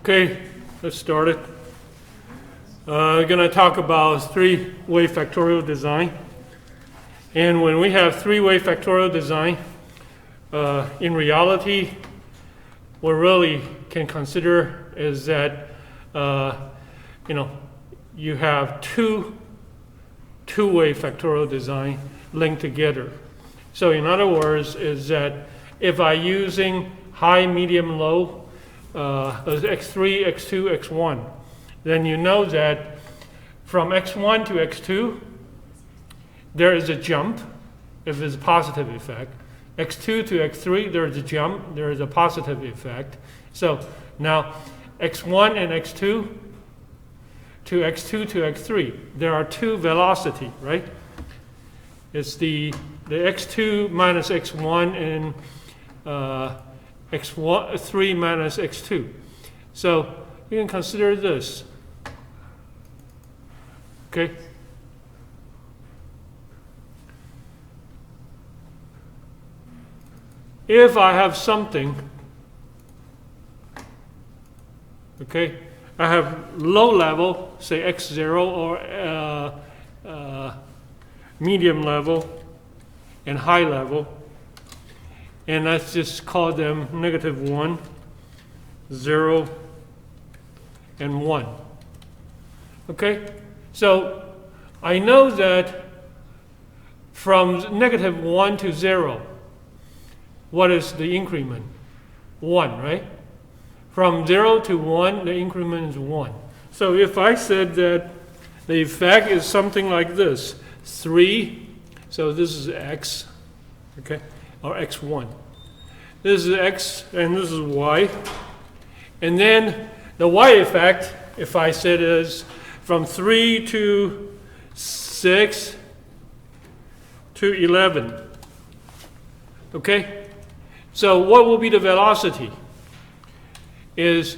Okay, let's start it. We're going to talk about three-way factorial design. And when we have three-way factorial design, in reality, what we really can consider is that you have two-way factorial design linked together. So in other words, is that if I'm using high, medium, low, as x3, x2, x1, then you know that from x1 to x2, there is a jump if it's a positive effect. x2 to x3, there is a jump, there is a positive effect. So now x1 and x2 to x2 to x3, there are two velocity, right? It's the x2 minus x1 and x3 minus x2. So you can consider this. Okay? If I have something, okay, I have low level, say x0, or medium level and high level, and let's just call them -1, 0, and 1. Okay? So I know that from -1 to 0, what is the increment? 1, right? From 0 to 1, the increment is 1. So if I said that the effect is something like this, 3, so this is x, okay, or x1. This is x and this is y. And then the y effect, if I said is from 3 to 6 to 11. Okay? So what will be the velocity? Is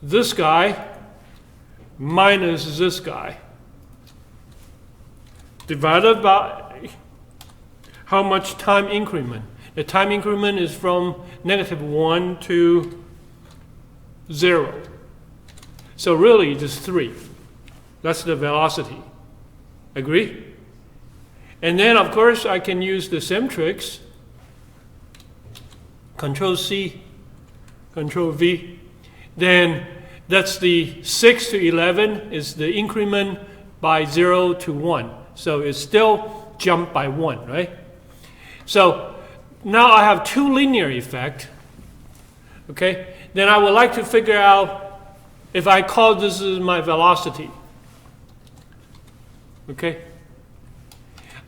this guy minus this guy divided by how much time increment? The time increment is from -1 to 0. So really just 3. That's the velocity. Agree? And then of course I can use the same tricks. Control C, Control V. Then that's the 6 to 11 is the increment by 0 to 1. So it's still jumped by 1, right? So now I have two linear effect. Okay? Then I would like to figure out if I call this is my velocity. Okay?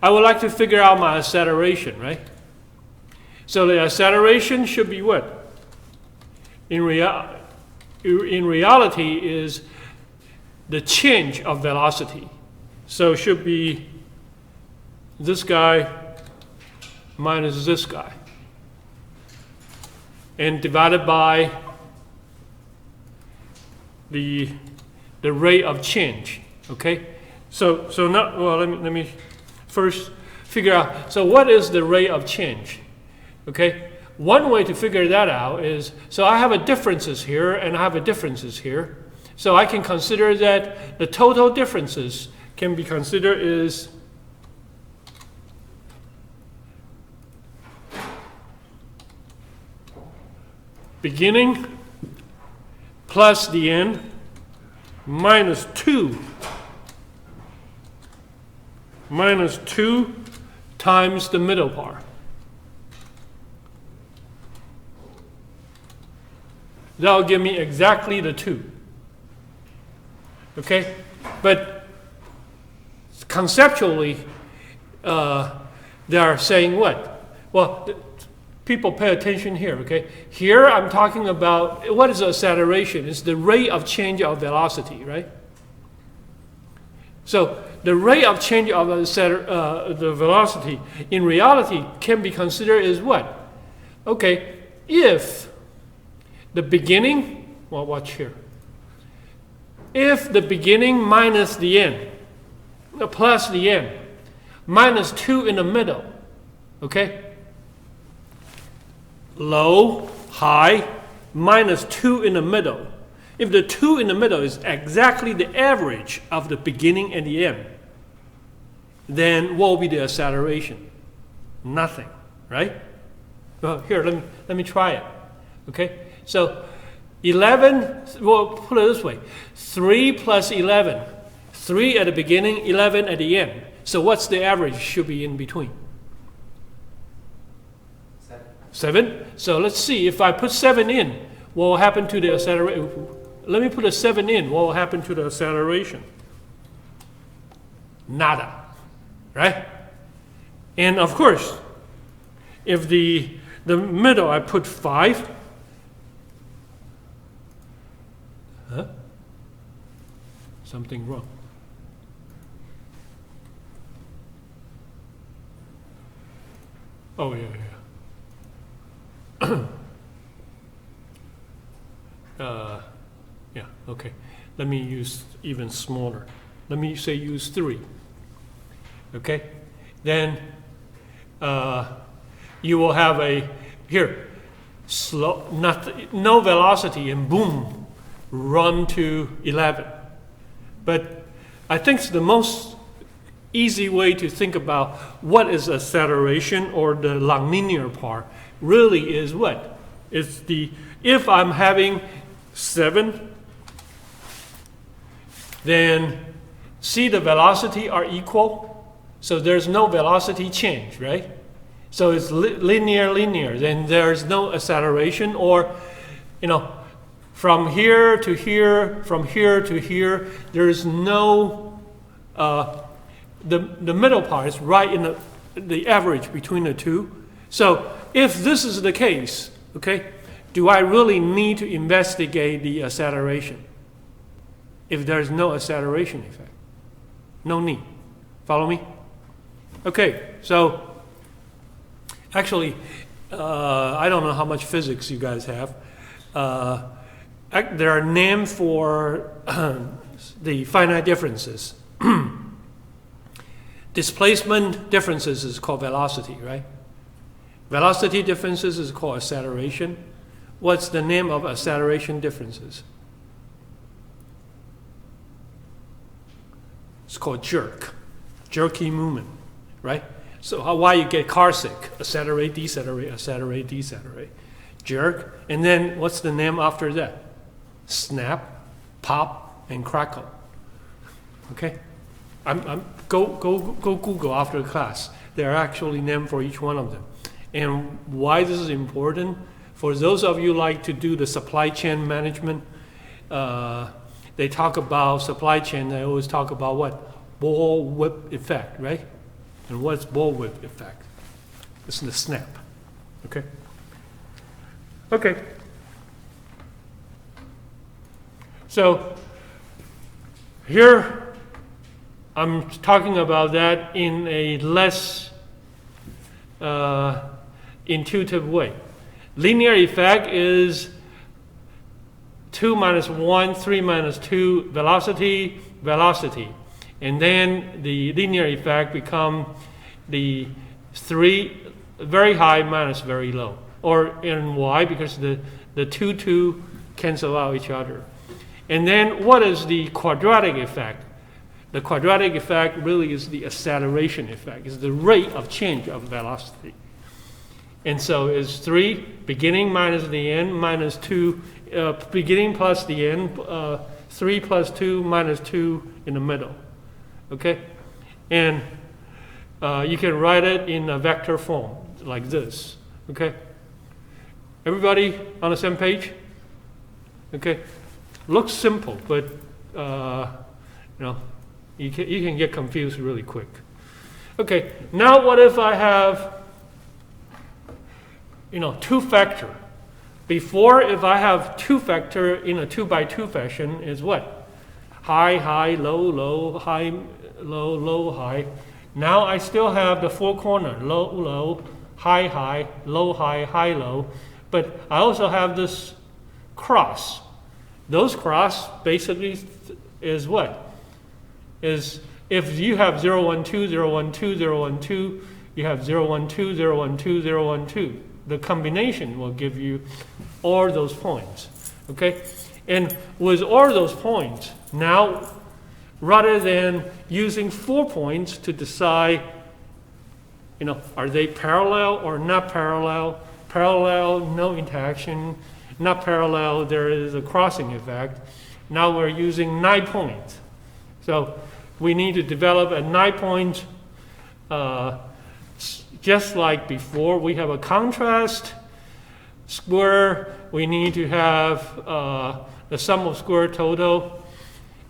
I would like to figure out my acceleration, right? So the acceleration should be what? In reality is the change of velocity. So it should be this guy minus this guy. And divided by the rate of change. Okay? So now, well, let me first figure out, so what is the rate of change? Okay? One way to figure that out is, so I have a differences here and I have a differences here. So I can consider that the total differences can be considered is beginning plus the end minus 2 times the middle part. That'll give me exactly the 2. Okay? But conceptually, they are saying what? Well, people pay attention here, okay? Here I'm talking about, what is acceleration? It's the rate of change of velocity, right? So the rate of change of the velocity in reality can be considered as what? Okay, if the beginning, well, watch here. If the beginning minus the end, plus the end, minus 2 in the middle, okay? low, high, minus 2 in the middle. If the 2 in the middle is exactly the average of the beginning and the end, then what will be the acceleration? Nothing, right? Well, here, let me try it. Okay, so 11, we'll put it this way, 3 plus 11. 3 at the beginning, 11 at the end. So what's the average should be in between? 7. So let's see, if I put 7 in, what will happen to the acceleration? Let me put a 7 in, what will happen to the acceleration? Nada, right? And of course, if the middle I put 5, something wrong. Oh, yeah. Yeah, okay. Let me use even smaller. Let me say use 3. Okay? Then you will have no velocity, and boom, run to 11. But I think the most easy way to think about what is acceleration or the nonlinear part really is what? It's if I'm having 7, then see the velocity are equal, so there's no velocity change, right? So it's linear, then there's no acceleration, or from here to here, from here to here, there's no the middle part is right in the average between the two. So if this is the case, okay, do I really need to investigate the acceleration? If there's no acceleration effect, no need. Follow me? Okay, so actually, I don't know how much physics you guys have. There are names for the finite differences. Displacement differences is called velocity, right? Velocity differences is called acceleration. What's the name of acceleration differences? It's called jerk, jerky movement, right? So why you get car sick? Accelerate, decelerate, accelerate, decelerate. Jerk, and then what's the name after that? Snap, pop, and crackle. Okay? Go Google after class. There are actually names for each one of them. And why this is important, for those of you like to do the supply chain management, they talk about supply chain, they always talk about what? Bullwhip effect, right? And what's bullwhip effect? It's the snap, okay? Okay. So here I'm talking about that in a less intuitive way. Linear effect is 2 minus 1, 3 minus 2, velocity, velocity. And then the linear effect become the 3 very high minus very low. Or in y, because the two cancel out each other. And then what is the quadratic effect? The quadratic effect really is the acceleration effect. It's the rate of change of velocity. And so it's 3, beginning minus the end, minus 2, beginning plus the end, 3 plus 2 minus 2 in the middle. Okay? And you can write it in a vector form, like this. Okay? Everybody on the same page? Okay? Looks simple, but you can get confused really quick. Okay, now what if I have 2 factor? Before, if I have 2 factor in a 2 by 2 fashion, is what? High, high, low, low, high, low, low, high. Now I still have the 4 corner, low, low, high, high, low, high, high, low. But I also have this cross. Those cross basically is what? Is if you have 0, 1, 2, 0, 1, 2, 0, 1, 2, you have 0, 1, 2, 0, 1, 2, 0, 1, 2. the combination will give you all those points. Okay? And with all those points, now rather than using 4 points to decide, are they parallel or not parallel? Parallel, no interaction. Not parallel, there is a crossing effect. Now we're using 9 points. So we need to develop a 9 point, just like before. We have a contrast square. We need to have the sum of square total,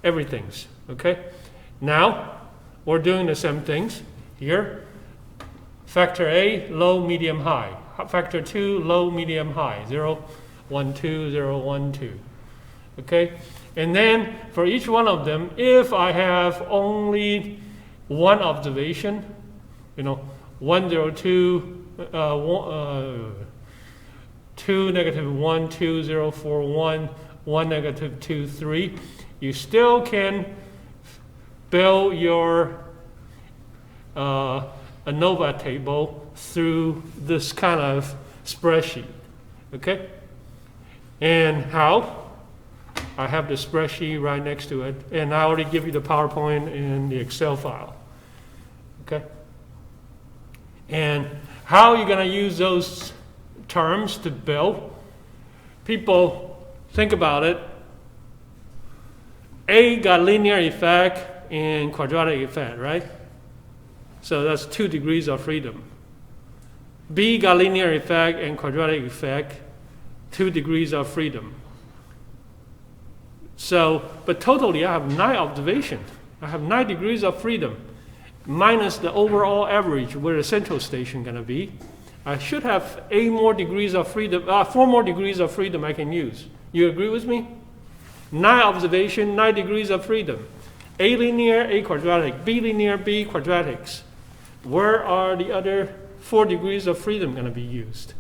everything's, okay? Now, we're doing the same things here. Factor A, low, medium, high. Factor 2, low, medium, high. 0, 1, 2, 0, 1, 2. Okay? And then for each one of them, if I have only one observation, 1, 0, 2, 2, negative 1, 2, 0, 4, 1, 1, negative 2, 3, you still can build your ANOVA table through this kind of spreadsheet. Okay? And how? I have the spreadsheet right next to it, and I already give you the PowerPoint and the Excel file. Okay? And how are you going to use those terms to build? People think about it. A got linear effect and quadratic effect, right? So that's 2 degrees of freedom. B got linear effect and quadratic effect, 2 degrees of freedom. So, but totally I have 9 observations. I have 9 degrees of freedom, minus the overall average where the central station going to be. I should have 8 more degrees of freedom, 4 more degrees of freedom I can use. You agree with me? 9 observation, 9 degrees of freedom. A linear, A quadratic, B linear, B quadratics. Where are the other 4 degrees of freedom going to be used?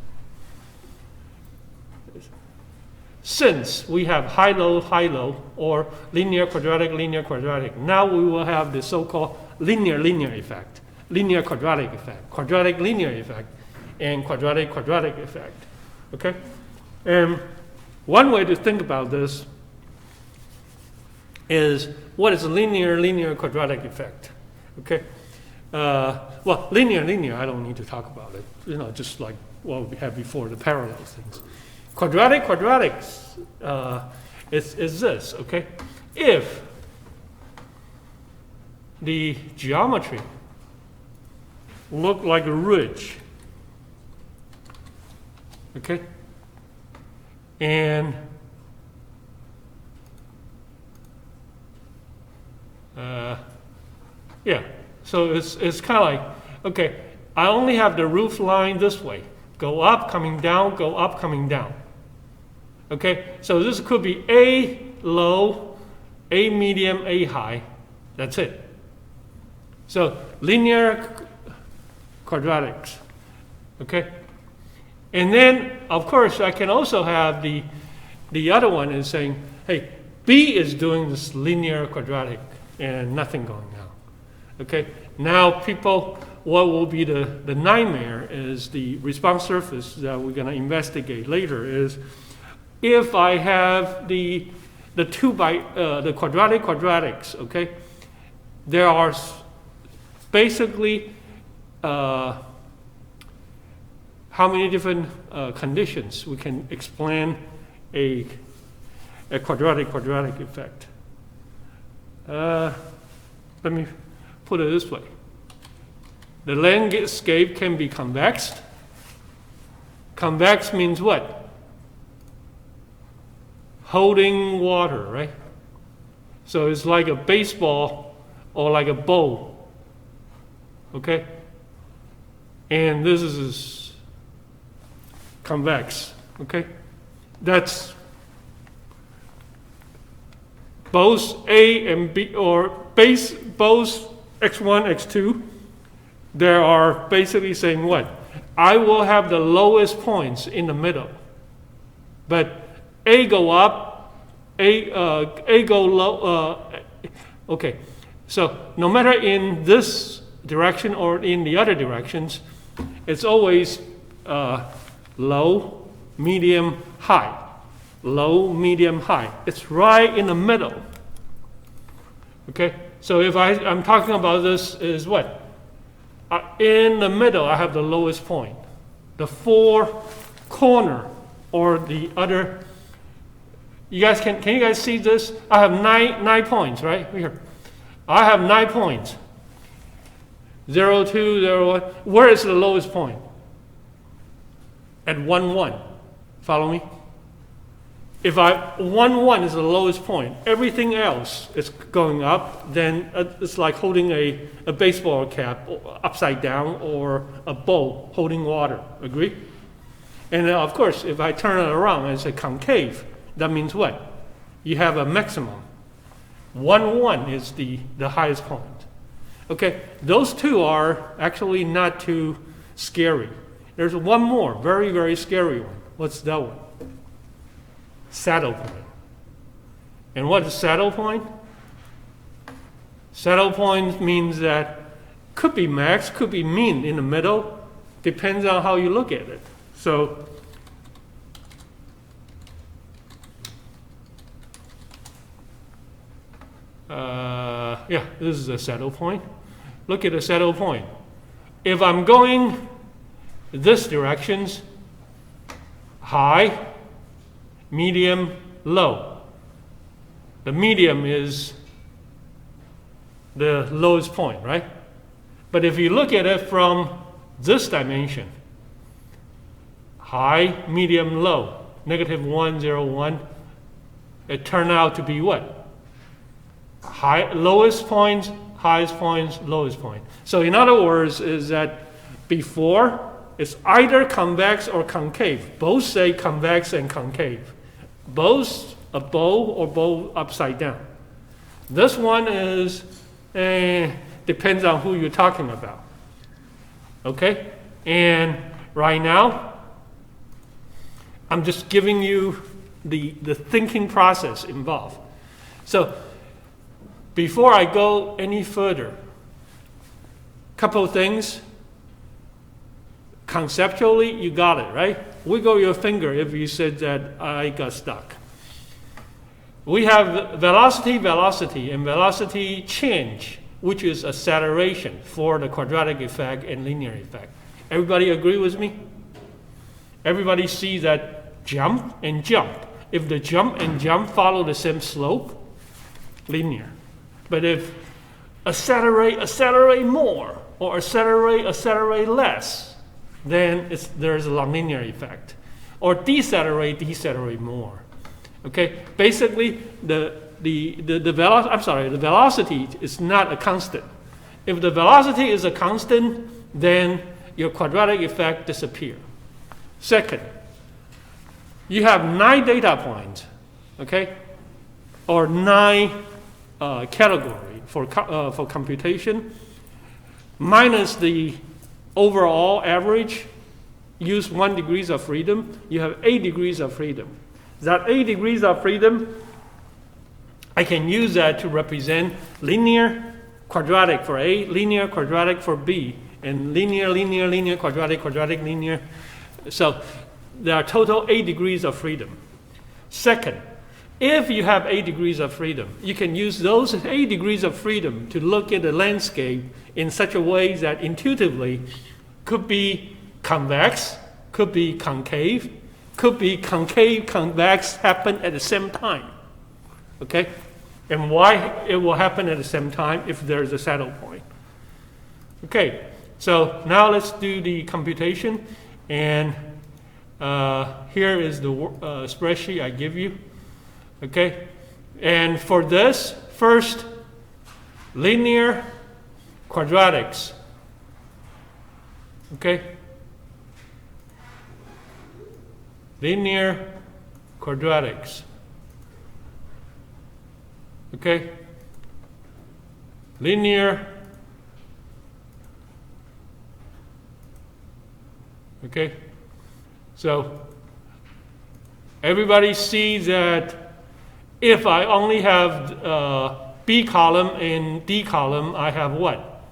Since we have high-low, or linear, quadratic, now we will have the so-called linear effect, linear quadratic effect, quadratic linear effect, and quadratic effect. Okay? And one way to think about this is what is a linear quadratic effect? Okay? Well, linear, I don't need to talk about it. Just like what we had before, the parallel things. Quadratics is this, okay? If the geometry look like a ridge, okay? And yeah, so it's kind of like, okay, I only have the roof line this way. Go up, coming down, go up, coming down. Okay, so this could be A low, A medium, A high. That's it. So linear quadratics. Okay? And then, of course, I can also have the other one is saying, hey, B is doing this linear quadratic and nothing going on. Okay? Now people, what will be the nightmare is the response surface that we're going to investigate later is if I have the quadratics, okay, there are basically how many different conditions we can explain a quadratic effect. Let me put it this way. The landscape can be convex. Convex means what? Holding water, right? So it's like a baseball or like a bowl. Okay? And this is convex. Okay? That's both A and B, or both x1, x2. They are basically saying what? I will have the lowest points in the middle. But A go up, A go low. Okay, so no matter in this direction or in the other directions, it's always low, medium, high. Low, medium, high. It's right in the middle. Okay? So if I'm talking about this is what? In the middle, I have the lowest point. The four corner or the other. You guys can you guys see this? I have nine points, right? Here. I have 9 points. 0, 2, 0, 1. Where is the lowest point? At 1, 1. Follow me? If 1, 1 is the lowest point, everything else is going up, then it's like holding a baseball cap upside down or a bowl holding water. Agree? And then of course, if I turn it around and say concave, that means what? You have a maximum. 1, 1 is the highest point. Okay, those two are actually not too scary. There's one more, very, very scary one. What's that one? Saddle point. And what is saddle point? Saddle point means that could be max, could be mean in the middle, depends on how you look at it. So yeah, this is a saddle point. Look at the saddle point. If I'm going this directions, high, medium, low. The medium is the lowest point, right? But if you look at it from this dimension, high, medium, low, -1, 0, 1, it turned out to be what? Lowest points, highest points, lowest point. So in other words, is that before it's either convex or concave. Both say convex and concave. Both a bow or bow upside down. This one is depends on who you're talking about. Okay, and right now I'm just giving you the thinking process involved. So before I go any further, couple of things. Conceptually, you got it, right? Wiggle your finger if you said that I got stuck. We have velocity, and velocity change, which is acceleration for the quadratic effect and linear effect. Everybody agree with me? Everybody sees that jump and jump. If the jump and jump follow the same slope, linear. But if accelerate more, or accelerate less, then there's a nonlinear effect. Or decelerate more. Okay, basically the velocity is not a constant. If the velocity is a constant, then your quadratic effect disappears. Second, you have 9 data points, okay, or 9 category for computation, minus the overall average. Use 1 degree of freedom. You have 8 degrees of freedom. That 8 degrees of freedom, I can use that to represent linear, quadratic for A, linear, quadratic for B, and linear, quadratic, linear. So there are total 8 degrees of freedom. Second, if you have 8 degrees of freedom, you can use those 8 degrees of freedom to look at the landscape in such a way that intuitively could be convex, could be concave, convex happen at the same time. Okay? And why it will happen at the same time if there's a saddle point. Okay, so now let's do the computation. And here is the spreadsheet I give you. Okay, and for this, first, linear quadratics. Okay, linear quadratics. Okay, linear. Okay, so everybody sees that if I only have B column and D column, I have what?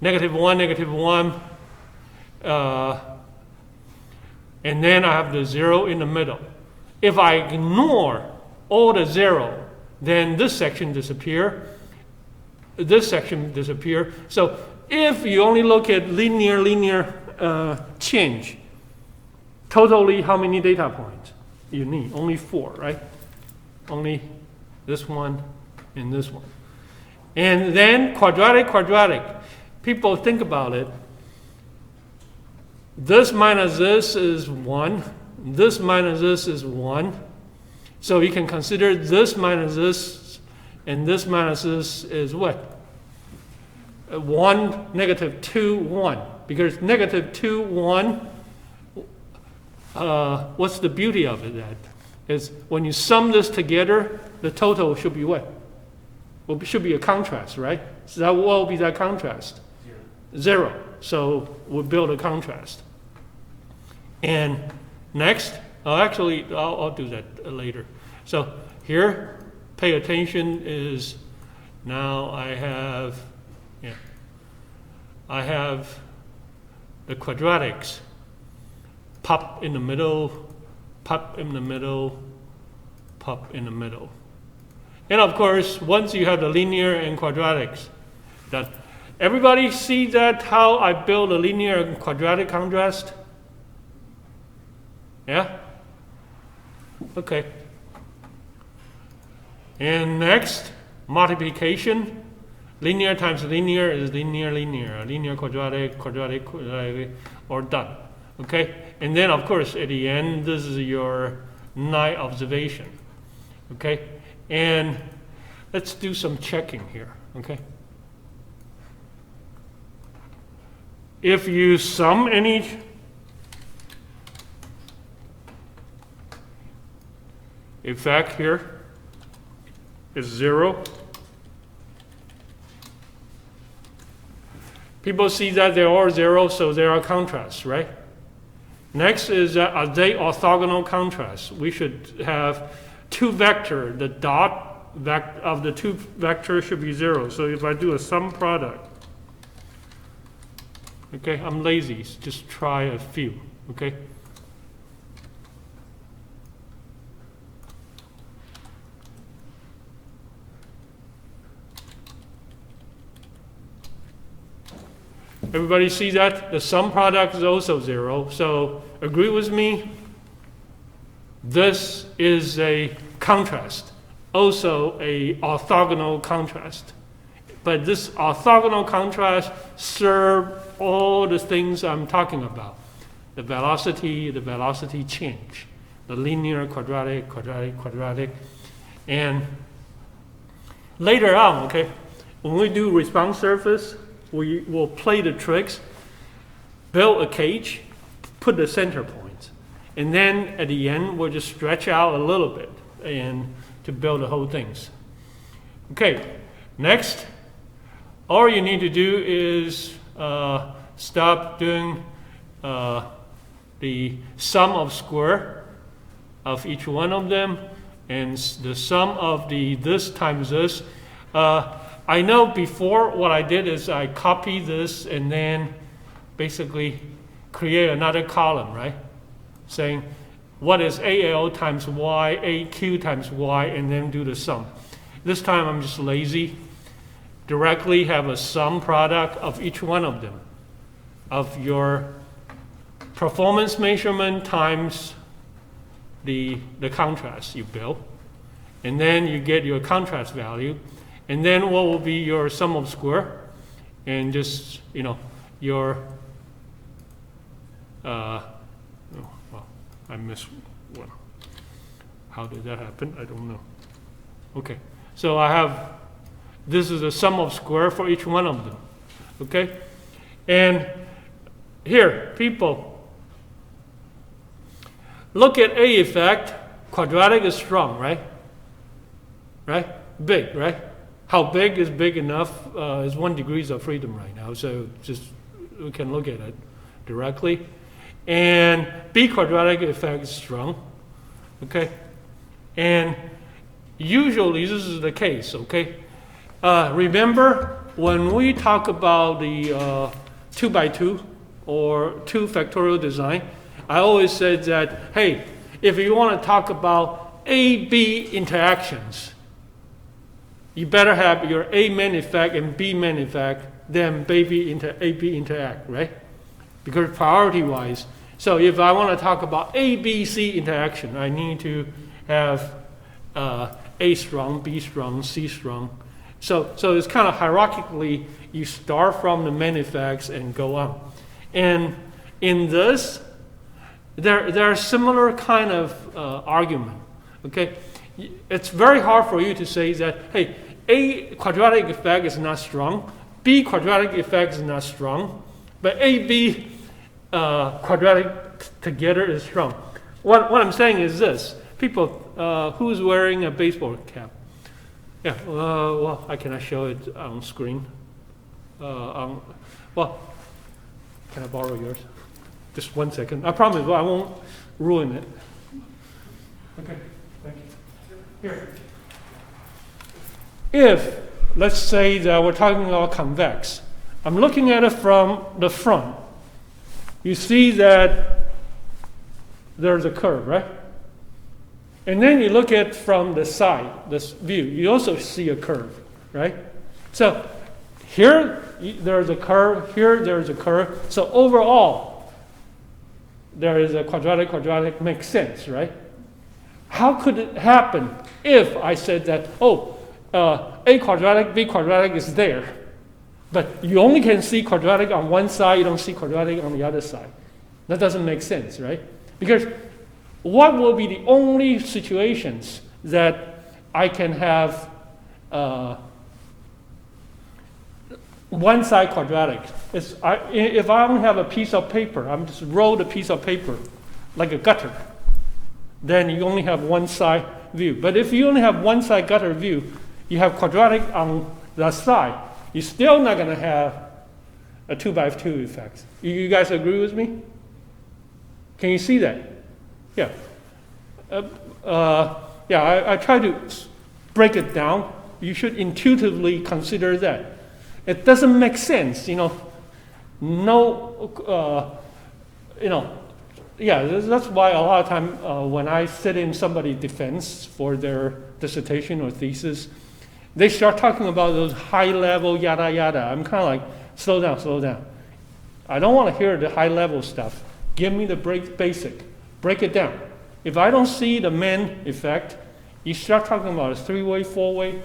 -1, -1, And then I have the 0 in the middle. If I ignore all the 0, then this section disappear. This section disappear. So if you only look at linear change, totally how many data points you need? Only 4, right? Only this one and this one. And then quadratic. People think about it. This minus this is 1. This minus this is 1. So you can consider this minus this and this minus this is what? 1, negative 2, 1. Because negative 2, 1, what's the beauty of it? That is when you sum this together, the total should be what? Well, it should be a contrast, right? So that will be that contrast. 0. So we'll build a contrast. And next, I'll do that later. So here, pay attention is now I have the quadratics. Pop in the middle, pop in the middle, pop in the middle. And of course, once you have the linear and quadratics done, everybody see that how I build a linear and quadratic contrast? Yeah? Okay. And next, multiplication. Linear times linear is linear, linear, quadratic, or done. Okay? And then, of course, at the end, this is your night observation. Okay? And let's do some checking here. Okay? If you sum any effect here is 0. People see that they are 0, so they are contrasts, right? Next is are they orthogonal contrasts? We should have 2 vector. The dot of the 2 vectors should be 0. So if I do a sum product, okay, I'm lazy. Just try a few. Okay. Everybody see that? The sum product is also 0. So agree with me. This is a contrast, also a orthogonal contrast. But this orthogonal contrast serves all the things I'm talking about. The velocity change, the linear, quadratic. And later on, okay, when we do response surface, we will play the tricks, build a cage, put the center points. And then at the end, we'll just stretch out a little bit and to build the whole things. Okay, next, all you need to do is stop doing the sum of square of each one of them and the sum of the this times this. I know before what I did is I copy this and then basically create another column, right? Saying what is AL times Y, AQ times Y, and then do the sum. This time I'm just lazy. Directly have a sum product of each one of them, of your performance measurement times the contrast you build. And then you get your contrast value. And then what will be your sum of square? And just, your, well, I missed one. How did that happen? I don't know. Okay, so I have, this is the sum of square for each one of them. Okay? And here, people, look at A effect. Quadratic is strong, right? Right? Big, right? How big is big enough is 1 degrees of freedom right now. So just we can look at it directly. And B quadratic effect is strong. Okay? And usually this is the case, okay? Remember when we talk about the 2x2 or 2 factorial design, I always said that, hey, if you want to talk about A-B interactions, you better have your A main effect and B main effect, then A-B interact, right? Because priority-wise. So if I want to talk about A-B-C interaction, I need to have A strong, B strong, C strong. So it's kind of hierarchically, you start from the main effects and go on. And in this, there are similar kind of argument, okay? It's very hard for you to say that, hey, A quadratic effect is not strong, B quadratic effect is not strong, but A, B quadratic together is strong. What I'm saying is this. People, who's wearing a baseball cap? Yeah, well, I cannot show it on screen. Well, can I borrow yours? Just 1 second. I promise I won't ruin it. Okay, thank you. Here. If, let's say that we're talking about convex, I'm looking at it from the front. You see that there's a curve, right? And then you look at from the side, this view, you also see a curve, right? So here there's a curve, here there's a curve. So overall, there is a quadratic makes sense, right? How could it happen if I said that, A quadratic, B quadratic is there, but you only can see quadratic on one side, you don't see quadratic on the other side? That doesn't make sense, right? Because what will be the only situations that I can have one side quadratic? If I only have a piece of paper, I'm just rolled a piece of paper like a gutter, then you only have one side view. But if you only have one side gutter view, you have quadratic on the side, you're still not going to have a 2x2 effect. You guys agree with me? Can you see that? Yeah. I try to break it down. You should intuitively consider that. It doesn't make sense, that's why a lot of time when I sit in somebody's defense for their dissertation or thesis, they start talking about those high-level yada yada. I'm kind of like, slow down. I don't want to hear the high-level stuff. Give me the basic. Break it down. If I don't see the main effect, you start talking about a three-way, four-way.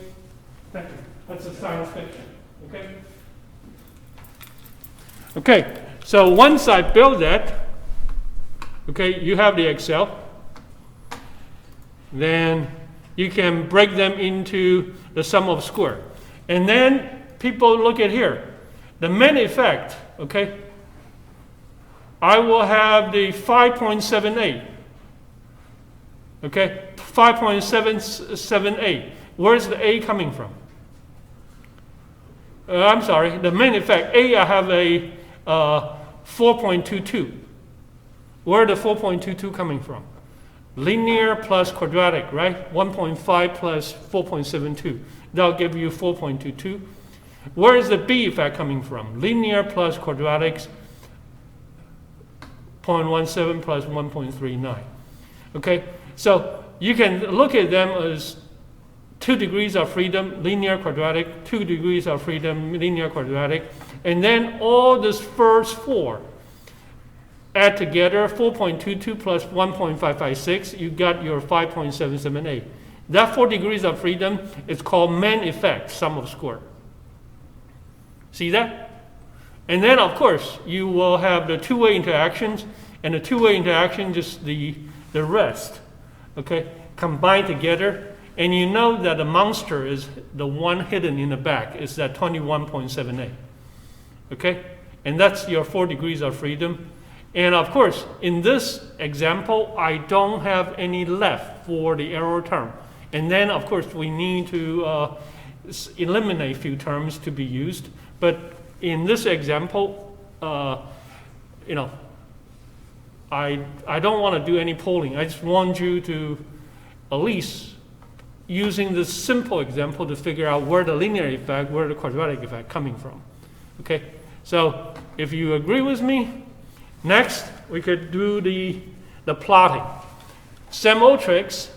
Thank you. That's a science fiction. Okay? Okay, so once I build that, okay, you have the Excel. Then you can break them into the sum of square. And then people look at here. The main effect, okay, I will have the 5.78. Okay, 5.778. Where's the A coming from? I'm sorry, the main effect, A, I have a 4.22. Where the 4.22 coming from? Linear plus quadratic, right? 1.5 plus 4.72. That'll give you 4.22. Where is the B effect coming from? Linear plus quadratics, 0.17 plus 1.39. Okay, so you can look at them as 2 degrees of freedom, linear quadratic, 2 degrees of freedom, linear quadratic, and then all this first 4 add together, 4.22 plus 1.556, you got your 5.778. That 4 degrees of freedom is called main effect, sum of square. See that? And then, of course, you will have the two-way interactions, and the two-way interaction, just the rest, okay, combined together. And you know that the monster is the one hidden in the back, is that 21.78. Okay? And that's your 4 degrees of freedom. And of course, in this example, I don't have any left for the error term. And then, of course, we need to eliminate a few terms to be used. But in this example, I don't want to do any polling. I just want you to at least using this simple example to figure out where the linear effect, where the quadratic effect coming from. Okay, so if you agree with me, Next, we could do the plotting. Same tricks.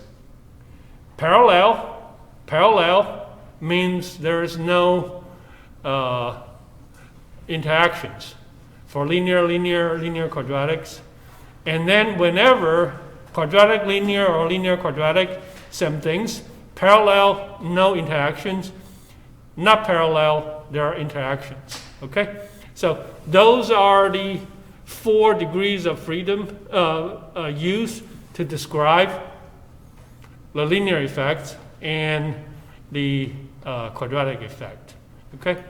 Parallel. Parallel means there is no interactions for linear quadratics. And then whenever quadratic linear or linear quadratic, same things. Parallel, no interactions. Not parallel, there are interactions. Okay? So those are the 4 degrees of freedom used to describe the linear effect and the quadratic effect. Okay?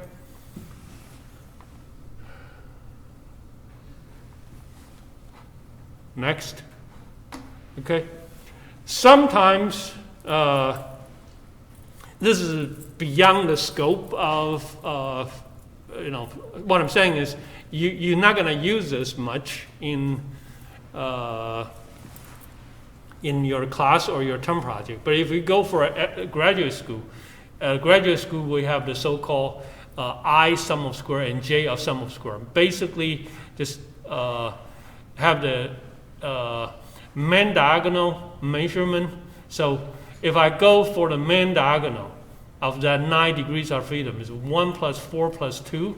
Next. Okay? Sometimes this is beyond the scope of what I'm saying is you're not going to use this much in your class or your term project. But if you go for a graduate school, we have the so-called I sum of square and J of sum of square. Basically, just have the main diagonal measurement. So if I go for the main diagonal of that 9 degrees of freedom, is 1 plus 4 plus 2,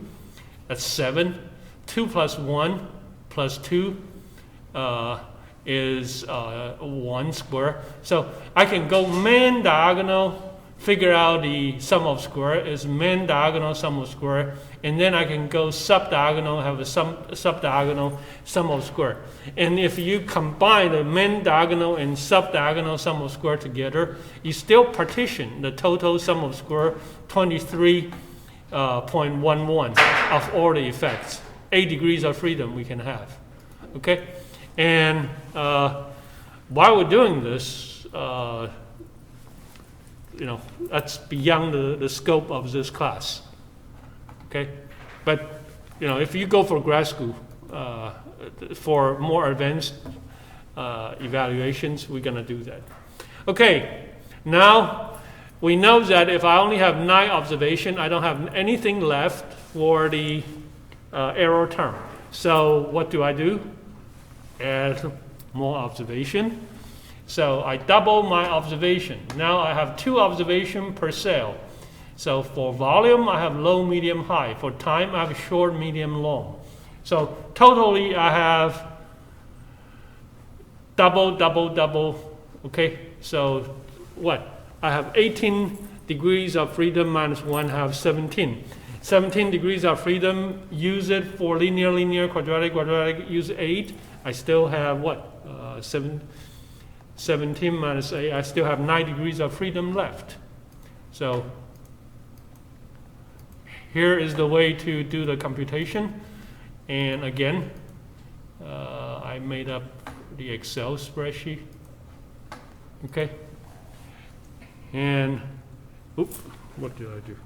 that's 7. 2 plus 1 plus 2 is 1 square. So I can go main diagonal, figure out the sum of square is main diagonal sum of square, and then I can go subdiagonal, have a subdiagonal sum of square. And if you combine the main diagonal and subdiagonal sum of square together, you still partition the total sum of square 23.11 of all the effects. 8 degrees of freedom we can have. Okay? And while we're doing this, that's beyond the scope of this class. Okay? But, if you go for grad school, for more advanced evaluations, we're going to do that. Okay, now we know that if I only have 9 observations, I don't have anything left for the error term. So what do? Add more observation. So I double my observation. Now I have 2 observations per cell. So for volume, I have low, medium, high. For time, I have short, medium, long. So totally, I have double. Okay, so what? I have 18 degrees of freedom minus 1, I have 17. 17 degrees of freedom, use it for linear, quadratic, use 8. I still have what? 17 minus 8, I still have 9 degrees of freedom left. So here is the way to do the computation. And again, I made up the Excel spreadsheet. Okay. And, what did I do?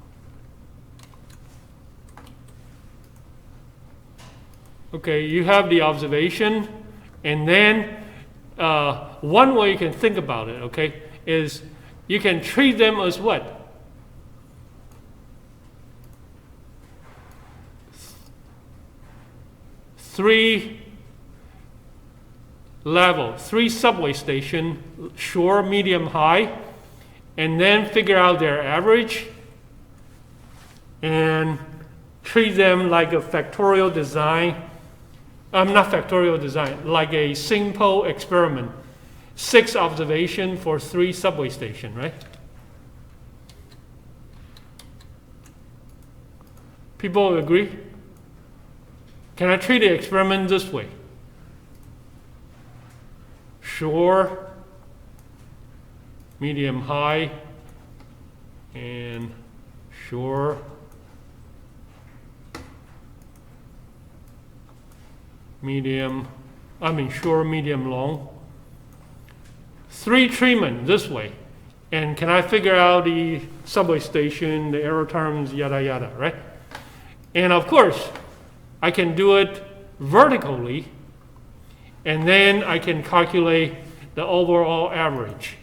Okay, you have the observation, and then one way you can think about it, okay, is you can treat them as what? 3 level, 3 subway station, short, medium, high, and then figure out their average and treat them like a factorial design. Not factorial design, like a simple experiment. 6 observation for 3 subway station, right? People agree? Can I treat the experiment this way? Short, medium, high, and short, short, medium, long. 3 treatment this way. And can I figure out the subway station, the error terms, yada yada, right? And of course, I can do it vertically, and then I can calculate the overall average.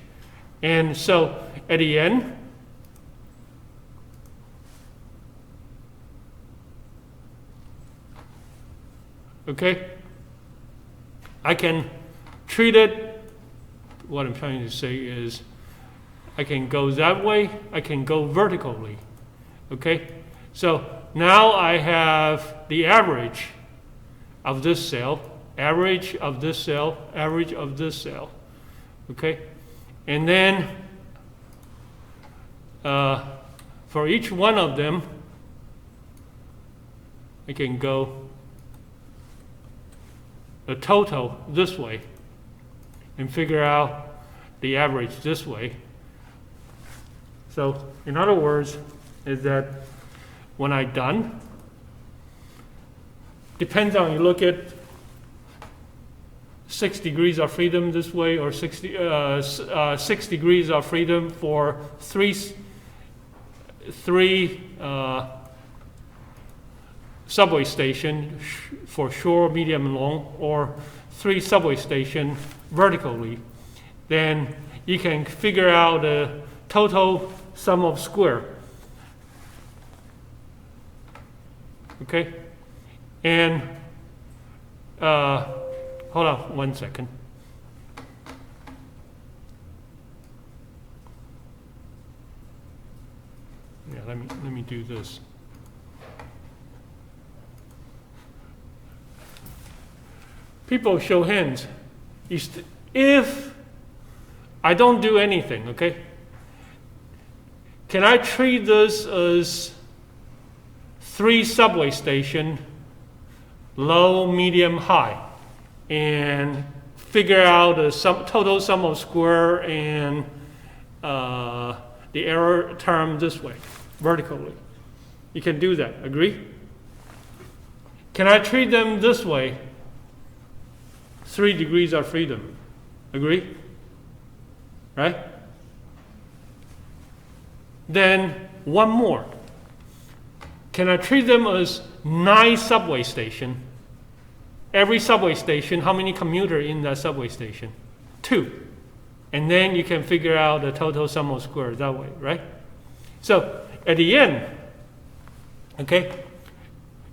And so at the end, okay, I can treat it, what I'm trying to say is, I can go that way, I can go vertically, okay? So now I have the average of this cell, average of this cell, average of this cell, okay? And then for each one of them, I can go the total this way and figure out the average this way. So in other words, is that when I'm done, depends on you look at 6 degrees of freedom this way or 6 degrees of freedom for three subway station for short, medium, and long, or 3 subway station vertically, then you can figure out the total sum of square. Okay? And hold on 1 second. Yeah, let me do this. People show hands. If I don't do anything, okay? Can I treat this as 3 subway station, low, medium, high, and figure out the total sum of square and the error term this way, vertically? You can do that, agree? Can I treat them this way? 3 degrees of freedom, agree? Right? Then one more. Can I treat them as 9 subway station? Every subway station, how many commuters in that subway station? 2. And then you can figure out the total sum of squares that way, right? So at the end, okay,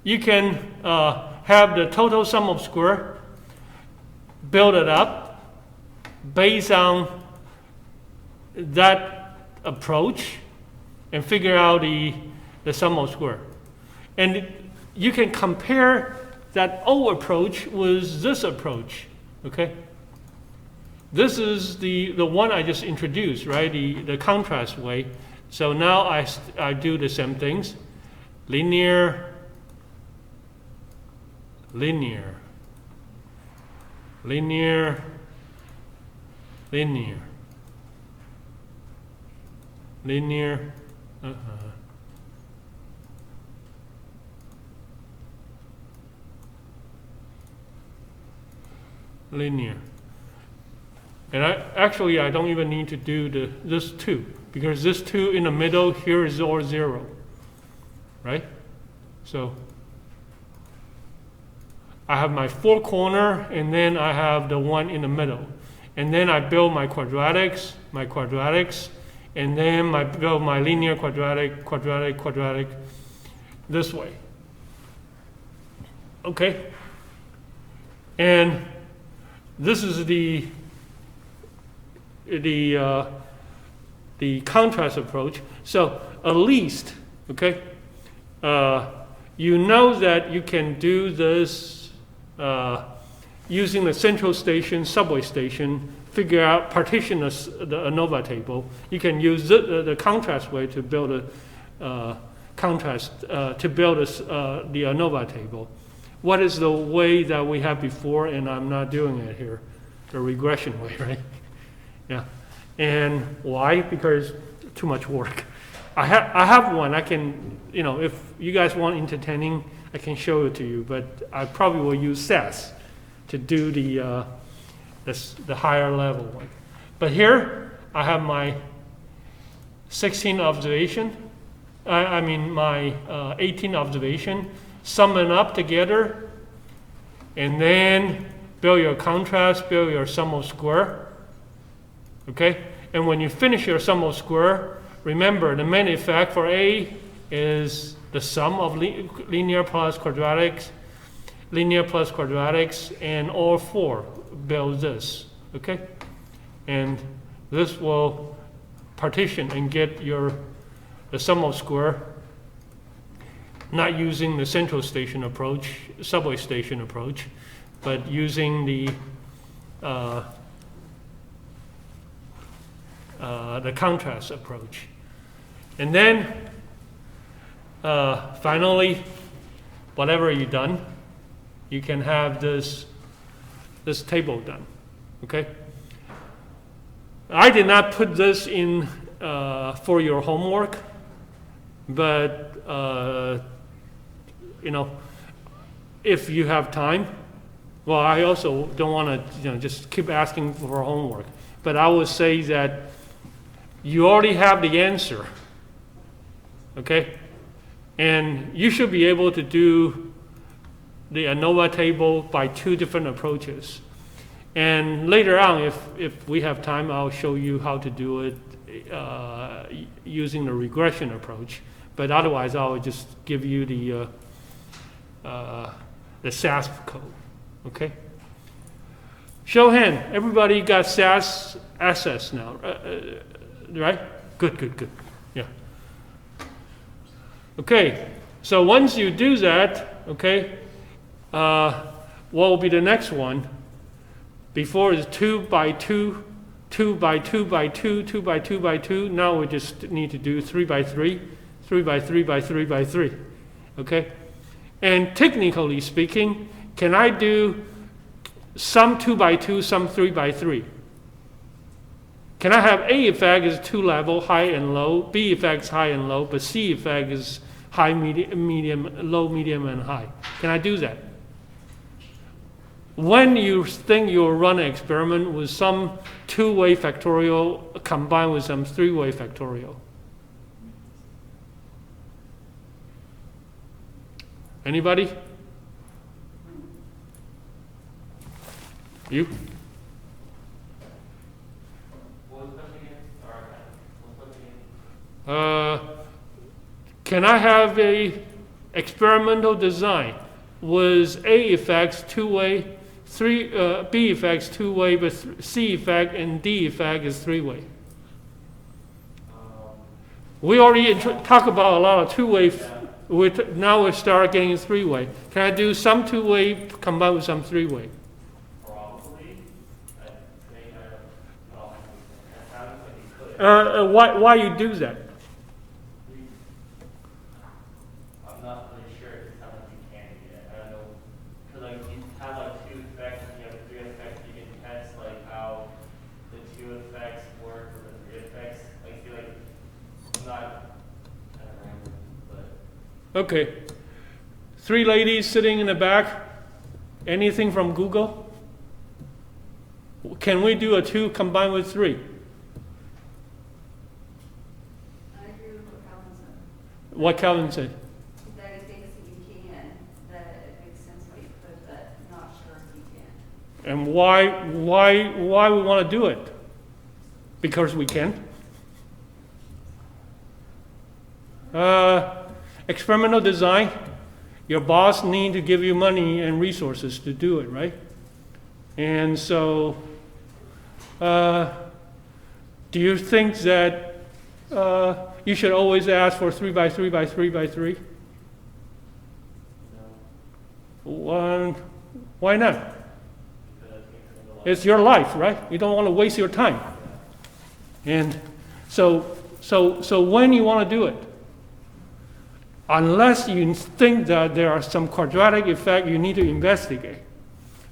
you can have the total sum of square, build it up based on that approach, and figure out the sum of square. And you can compare that old approach with this approach, okay? This is the one I just introduced, right? The contrast way. So now I do the same things. Linear, linear, linear, linear, linear, linear. And I don't even need to do this 2, because this 2 in the middle here is all 0, right? So I have my 4 corner, and then I have the one in the middle. And then I build my quadratics, and then I build my linear quadratic, this way. Okay? And this is the contrast approach. So at least, okay, you know that you can do this using the central station, subway station, figure out, partition the ANOVA table. You can use the contrast way to build a contrast, to build the ANOVA table. What is the way that we had before, and I'm not doing it here, the regression way, right? Yeah. And why? Because too much work. I have one. I can, if you guys want entertaining, I can show it to you, but I probably will use SAS to do the higher level one. But here I have my 16 observation. My 18 observation. Sum it up together, and then build your contrast, build your sum of square. Okay? And when you finish your sum of square, remember the main effect for A is the sum of linear plus quadratics, and all 4 build this, okay? And this will partition and get the sum of square, not using the central station approach, subway station approach, but using the contrast approach. And then finally, whatever you've done, you can have this table done, okay? I did not put this in for your homework, but if you have time, well, I also don't want to just keep asking for homework, but I would say that you already have the answer, okay? And you should be able to do the ANOVA table by 2 different approaches. And later on, if we have time, I'll show you how to do it using the regression approach. But otherwise, I'll just give you the SAS code, okay? Show hand. Everybody got SAS access now, right? Good. Yeah. Okay. So once you do that, okay, what will be the next one? Before is 2 by 2, 2 by 2 by 2, 2 by 2 by 2. Now we just need to do 3 by 3, 3 by 3 by 3 by 3. Okay? And technically speaking, can I do some 2 by 2, some 3 by 3? Can I have A effect is 2 level, high and low, B effect is high and low, but C effect is high, medium, low, medium, and high? Can I do that? When you think you'll run an experiment with some 2-way factorial combined with some 3-way factorial. Anybody? You? Can I have a experimental design with A effects 2-way, B effects 2-way, but C effect and D effect is 3-way? We already talked about a lot of 2-way. Now we start getting 3-way. Can I do some 2-way combined with some 3-way? Probably. I think Why you do that? I'm not really sure if it's how much you can get. I don't know. Because you have 2 effects and you have 3 effects. You can test how the 2 effects work with the 3 effects. I feel like I'm not random, but. Okay. 3 ladies sitting in the back. Anything from Google? Can we do a 2 combined with 3? I agree with what Calvin said. What Calvin said? That he thinks that you can, that it makes sense what you put, but not sure if you can. And why we want to do it? Because we can. Experimental design. Your boss need to give you money and resources to do it, right? And so, do you think that you should always ask for 3 by 3 by 3 by 3? No. Why not? It's your life, right? You don't want to waste your time. And so when you want to do it, unless you think that there are some quadratic effect you need to investigate.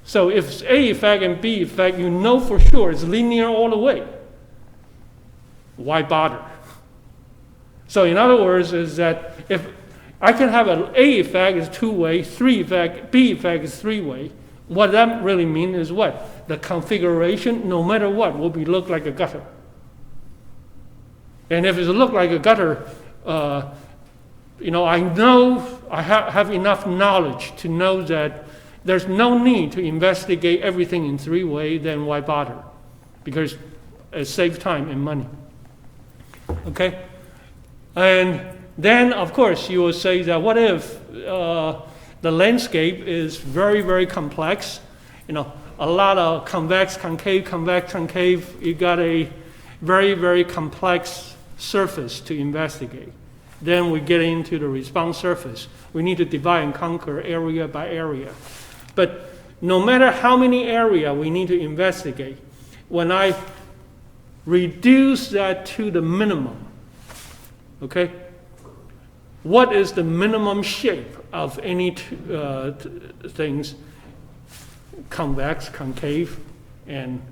So if it's A effect and B effect, you know for sure it's linear all the way. Why bother? So in other words, is that if I can have an A effect is 2-way, B effect is 3-way, what that really means is what? The configuration, no matter what, will look like a gutter. And if it look like a gutter, I know I have enough knowledge to know that there's no need to investigate everything in 3-way, then why bother? Because it saves time and money. Okay? And then, of course, you will say that what if the landscape is very, very complex? a lot of convex, concave. You got a very, very complex surface to investigate. Then we get into the response surface. We need to divide and conquer area by area. But no matter how many area we need to investigate, when I reduce that to the minimum, okay, what is the minimum shape of any things? Convex, concave, and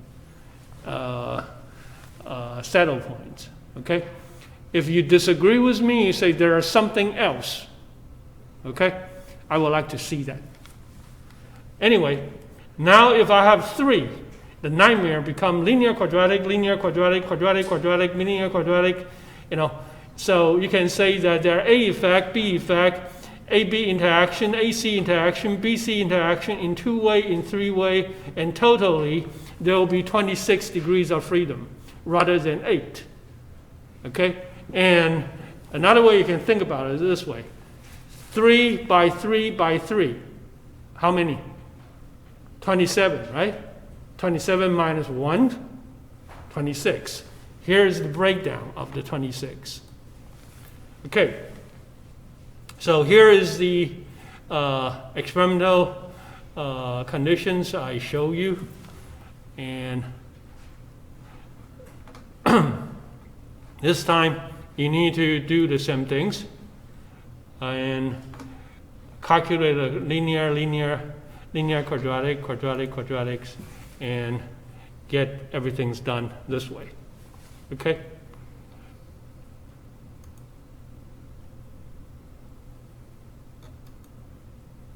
saddle points, okay? If you disagree with me, you say there is something else, okay? I would like to see that. Anyway, now if I have 3, the nightmare become linear, quadratic, linear, quadratic, quadratic, quadratic, linear, quadratic, you know. So you can say that there are A effect, B effect, AB interaction, AC interaction, BC interaction in 2-way, in 3-way, and totally there will be 26 degrees of freedom rather than 8. Okay? And another way you can think about it is this way. 3 by 3 by 3. How many? 27, right? 27 minus 1, 26. Here's the breakdown of the 26. Okay. So here is the experimental conditions I show you. And this time you need to do the same things and calculate a linear, quadratic, quadratics, and get everything's done this way. Okay?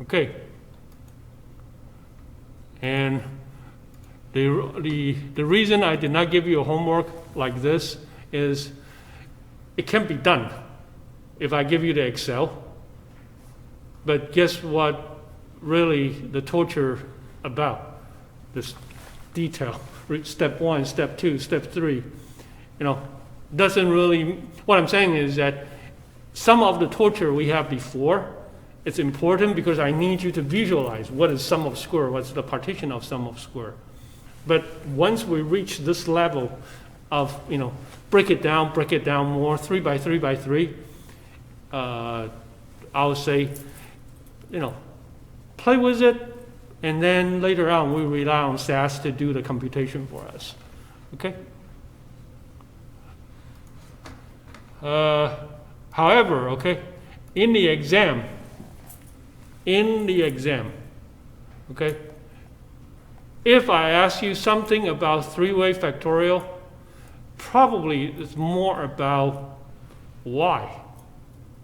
Okay. And the reason I did not give you a homework like this is it can be done if I give you the Excel. But guess what really the torture about? This detail. Step 1, step 2, step 3. You know, doesn't really, what I'm saying is that some of the torture we have before, it's important because I need you to visualize what is sum of square, what's the partition of sum of square. But once we reach this level of, you know, break it down more, 3 by 3 by 3, I'll say, you know, play with it, and then later on we rely on SAS to do the computation for us. Okay? However, okay, in the exam, okay, if I ask you something about 3-way factorial, probably it's more about why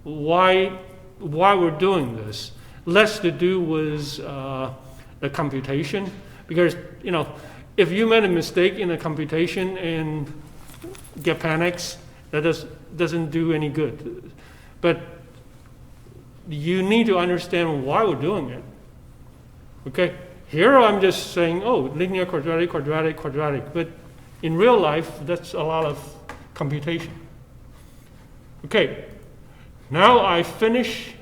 we're doing this. Less to do with the computation, because, you know, if you made a mistake in a computation and get panics, that doesn't do any good. But you need to understand why we're doing it. Okay? Here I'm just saying, oh, linear, quadratic, quadratic, quadratic. But in real life, that's a lot of computation. Okay. Now I finish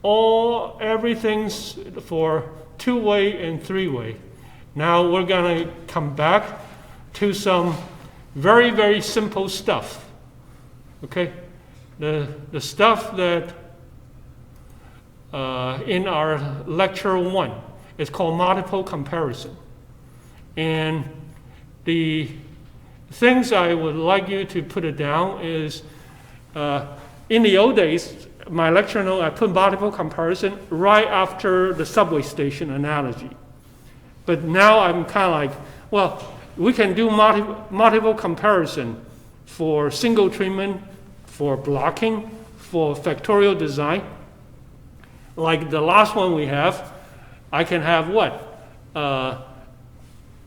everything for 2-way and 3-way. Now we're going to come back to some very, very simple stuff. Okay? The stuff that in our lecture 1 is called multiple comparison. And the things I would like you to put it down is, in the old days, my lecture note, I put multiple comparison right after the subway station analogy. But now I'm kind of like, well, we can do multiple comparison for single treatment, for blocking, for factorial design. Like the last one we have, I can have what?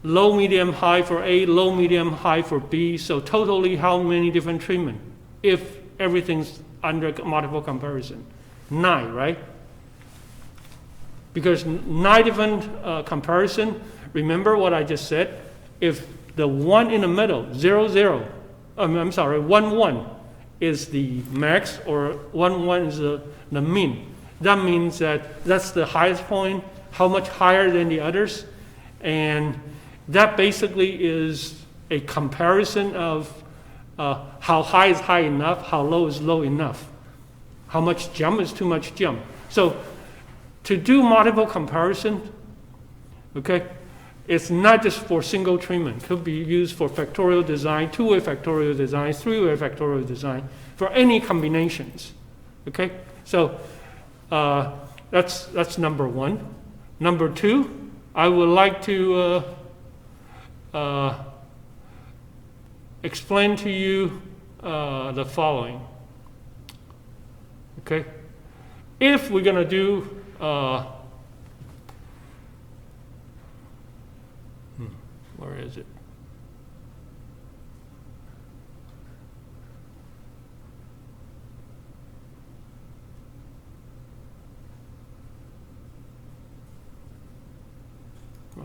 Low, medium, high for A, low, medium, high for B. So totally how many different treatment if everything's under multiple comparison? 9, right? Because 9 different comparison, remember what I just said? If the 1 in the middle, 0, 0, 1, 1 is the max, or 1, 1 is the mean, that means that that's the highest point, how much higher than the others. And that basically is a comparison of how high is high enough, how low is low enough, how much jump is too much jump. So to do multiple comparison, okay, it's not just for single treatment. It could be used for factorial design, two-way factorial design, three-way factorial design, for any combinations. Okay, so that's number one. Number two, I would like to explain to you the following. Okay, if we're going to do where is it? Oh.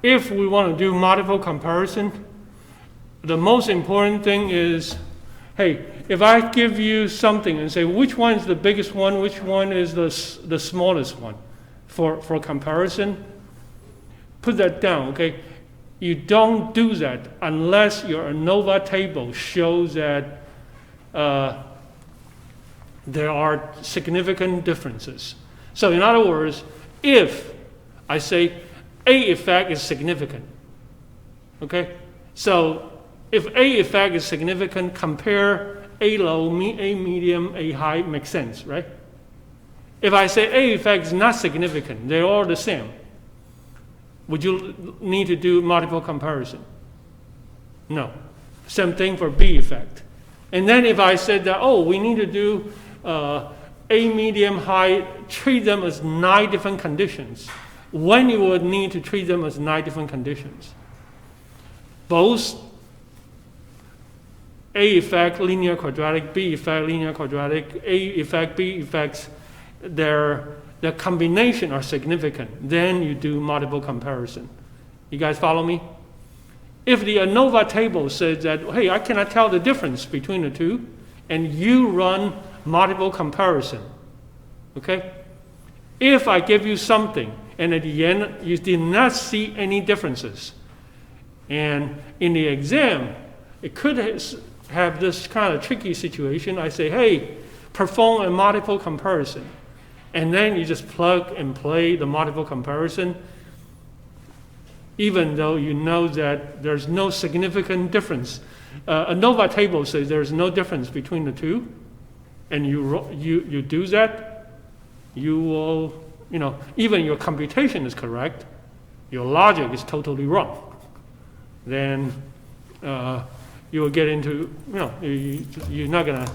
If we want to do multiple comparison, the most important thing is, hey, if I give you something and say which one is the biggest one, which one is the smallest one for comparison, put that down, okay? You don't do that unless your ANOVA table shows that there are significant differences. So in other words, if I say A effect is significant, okay? So if A effect is significant, compare A low, A medium, A high, makes sense, right? If I say A effect is not significant, they're all the same, would you need to do multiple comparison? No. Same thing for B effect. And then if I said that, oh, we need to do A medium, high, treat them as 9 different conditions, when you would need to treat them as 9 different conditions. Both A effect, linear quadratic, B effect, linear quadratic, A effect, B effects, their combination are significant. Then you do multiple comparison. You guys follow me? If the ANOVA table says that, hey, I cannot tell the difference between the two, and you run multiple comparison, okay? If I give you something, and at the end, you did not see any differences, and in the exam, it could have this kind of tricky situation. I say, hey, perform a multiple comparison. And then you just plug and play the multiple comparison, even though you know that there's no significant difference. ANOVA table says there's no difference between the two, and you do that, you will, even your computation is correct, your logic is totally wrong. Then you will get into, you're not gonna,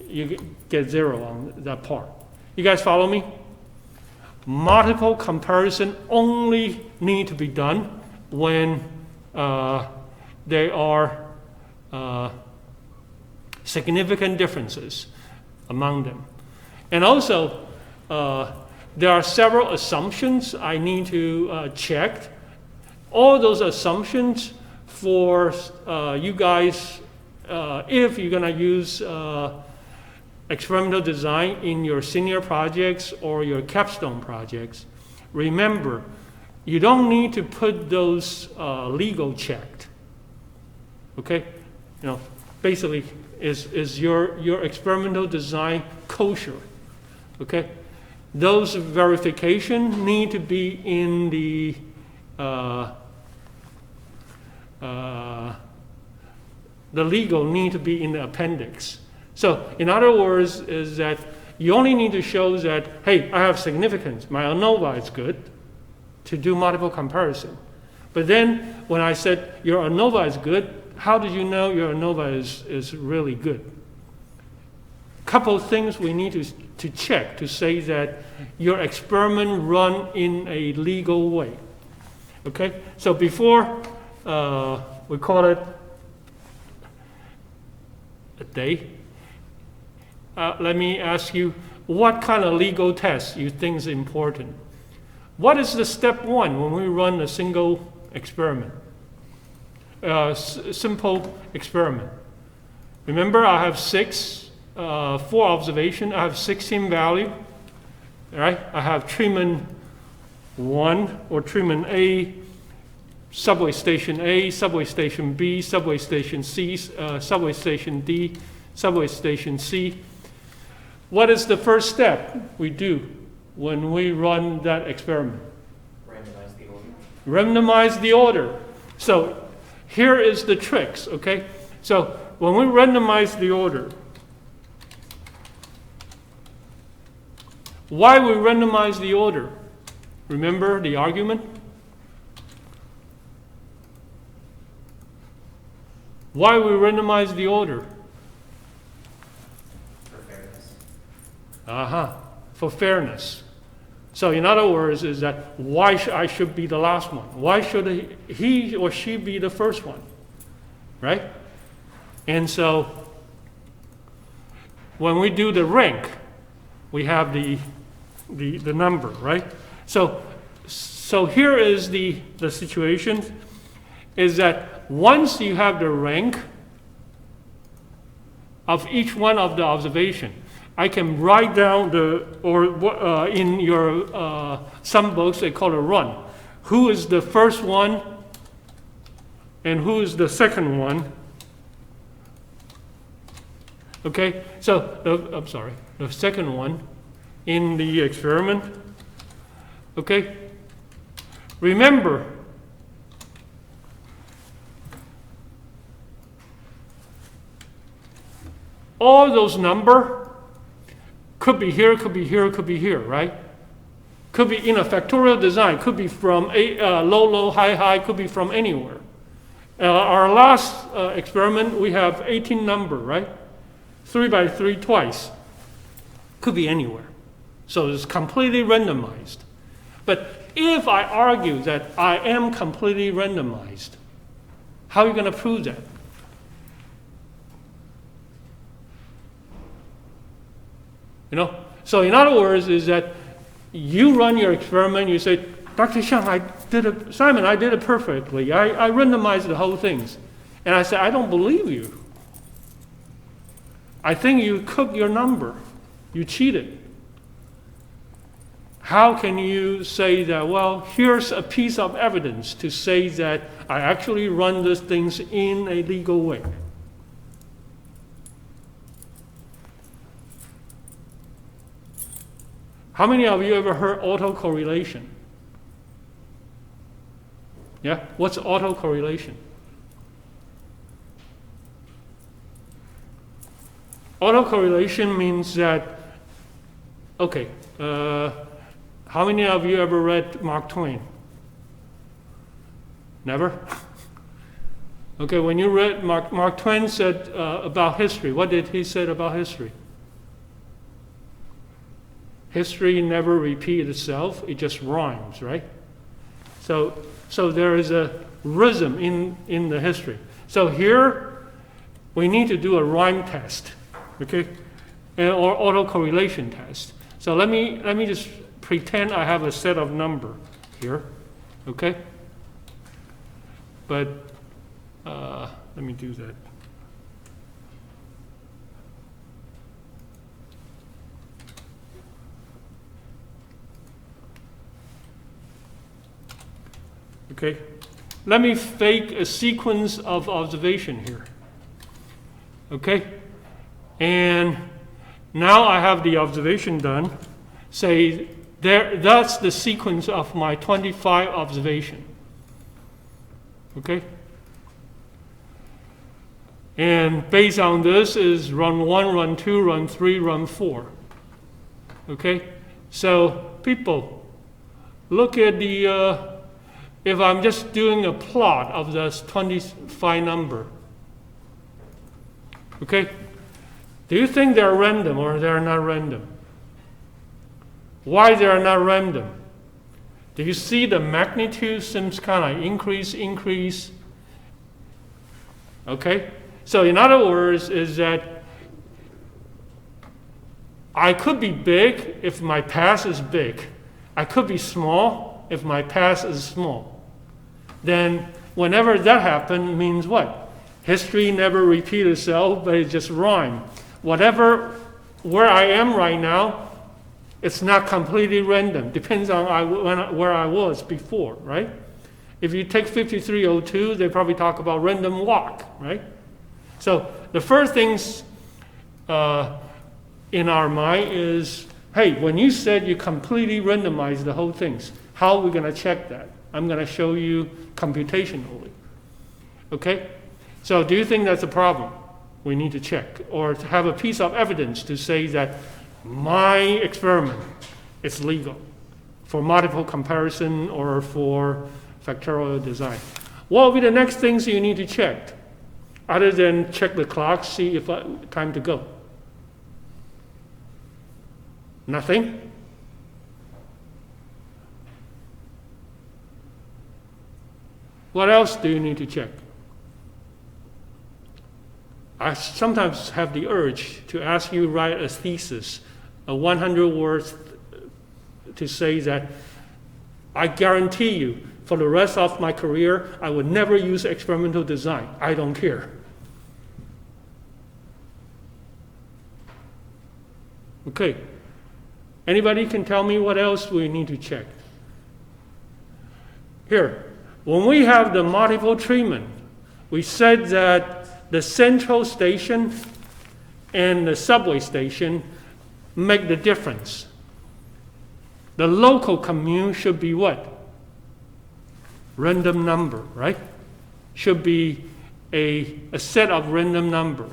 you get 0 on that part. You guys follow me? Multiple comparison only need to be done when there are significant differences among them. And also, there are several assumptions I need to check. All those assumptions for you guys, if you're gonna use experimental design in your senior projects or your capstone projects, remember, you don't need to put those legal checked. Okay? Basically, is your experimental design kosher? Okay? Those verifications need to be in the legal need to be in the appendix. So in other words, is that you only need to show that, hey, I have significance, my ANOVA is good, to do multiple comparison. But then when I said your ANOVA is good, how did you know your ANOVA is really good? Couple of things we need to check to say that your experiment run in a legal way. Okay, so before we call it a day. Let me ask you, what kind of legal test you think is important? What is the step one when we run a single experiment? Simple experiment. Remember, I have 4 observations. I have 16 value. Right? I have treatment 1 or treatment A, subway station A, subway station B, subway station C, subway station D, subway station C. What is the first step we do when we run that experiment? Randomize the order. Randomize the order. So here is the tricks, okay? So when we randomize the order, why we randomize the order? Remember the argument? Why we randomize the order? For fairness. For fairness. So in other words, is that why I should be the last one? Why should he or she be the first one? Right? And so when we do the rank, we have the number, right? So here is the situation, is that once you have the rank of each one of the observation, I can write down in your some books they call it run. Who is the first one and who is the second one? Okay, so the second one in the experiment. Okay, remember, all those numbers could be here, could be here, could be here, right? Could be in a factorial design, could be from low, low, high, high, could be from anywhere. Our last experiment, we have 18 number, right? 3 by 3 twice. Could be anywhere. So it's completely randomized. But if I argue that I am completely randomized, how are you going to prove that? You know? So in other words, is that you run your experiment, you say, Dr. Xiang, Simon, I did it perfectly. I randomized the whole things. And I said, I don't believe you. I think you cooked your number. You cheated. How can you say that, well, here's a piece of evidence to say that I actually run these things in a legal way? How many of you ever heard autocorrelation? Yeah? What's autocorrelation? Autocorrelation means that, okay, how many of you ever read Mark Twain? Never? Okay, when you read Mark Twain said about history, what did he say about history? History never repeats itself, it just rhymes, right? So there is a rhythm in the history. So here, we need to do a rhyme test, okay? Or autocorrelation test. So let me just pretend I have a set of number here, okay? But let me do that. Okay, let me fake a sequence of observation here. Okay, and now I have the observation done. Say that's the sequence of my 25 observation. Okay, and based on this is run 1, run 2, run 3, run 4. Okay, so people, look at the if I'm just doing a plot of this 25 number, okay, do you think they're random or they're not random? Why they're not random? Do you see the magnitude seems kind of increase? Okay, so in other words is that I could be big if my past is big. I could be small if my past is small. Then whenever that happens, means what? History never repeats itself, but it just rhymes. Whatever, where I am right now, it's not completely random. Depends on where I was before, right? If you take 5302, they probably talk about random walk, right? So the first things in our mind is, hey, when you said you completely randomized the whole things, how are we going to check that? I'm going to show you computationally. Okay? So do you think that's a problem? We need to check. Or to have a piece of evidence to say that my experiment is legal for multiple comparison or for factorial design. What will be the next things you need to check? Other than check the clock, see if time to go. Nothing? What else do you need to check? I sometimes have the urge to ask you to write a thesis, a 100 words to say that I guarantee you for the rest of my career, I would never use experimental design. I don't care. Okay. Anybody can tell me what else we need to check? Here, when we have the multiple treatment, we said that the central station and the subway station make the difference. The local commute should be what? Random number, right? Should be a set of random number.